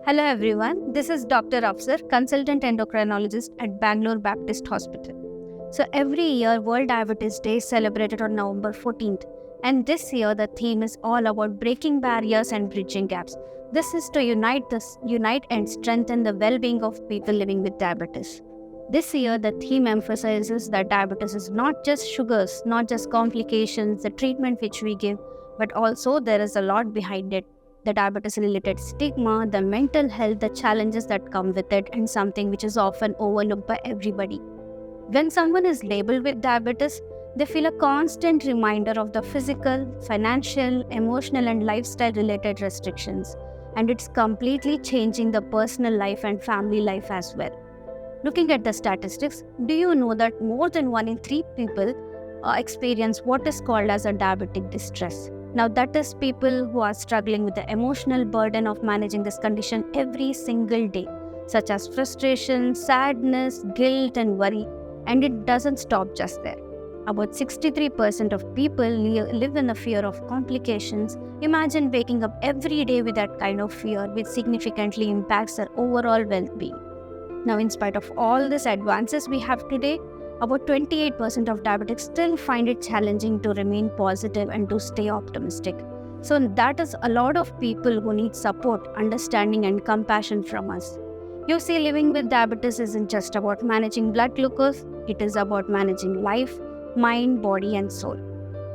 Hello everyone, this is Dr. Afsar, consultant endocrinologist at Bangalore Baptist Hospital. So every year World Diabetes Day is celebrated on November 14th, and this year the theme is all about breaking barriers and bridging gaps. This is to unite and strengthen the well-being of people living with diabetes. This year the theme emphasizes that diabetes is not just sugars, not just complications, the treatment which we give, but also there is a lot behind it, the diabetes related stigma, the mental health, the challenges that come with it, and something which is often overlooked by everybody. When someone is labeled with diabetes, they feel a constant reminder of the physical, financial, emotional, and lifestyle related restrictions, and it's completely changing the personal life and family life as well. Looking at the statistics, do you know that more than 1 in 3 people experience what is called as a diabetic distress? Now, that is people who are struggling with the emotional burden of managing this condition every single day, such as frustration, sadness, guilt, and worry. And it doesn't stop just there. About 63% of people live in a fear of complications. Imagine waking up every day with that kind of fear, which significantly impacts their overall well-being. Now, in spite of all these advances we have today, about 28% of diabetics still find it challenging to remain positive and to stay optimistic. So that is a lot of people who need support, understanding, and compassion from us. You see, living with diabetes isn't just about managing blood glucose, it is about managing life, mind, body, and soul.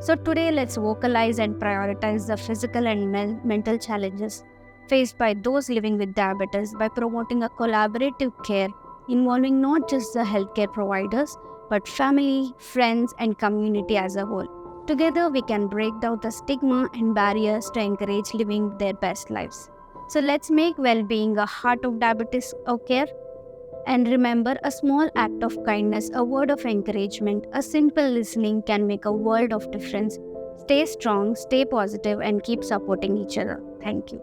So today, let's vocalize and prioritize the physical and mental challenges faced by those living with diabetes by promoting a collaborative care involving not just the healthcare providers, but family, friends, and community as a whole. Together, we can break down the stigma and barriers to encourage living their best lives. So let's make well-being a heart of diabetes care. And remember, a small act of kindness, a word of encouragement, a simple listening can make a world of difference. Stay strong, stay positive, and keep supporting each other. Thank you.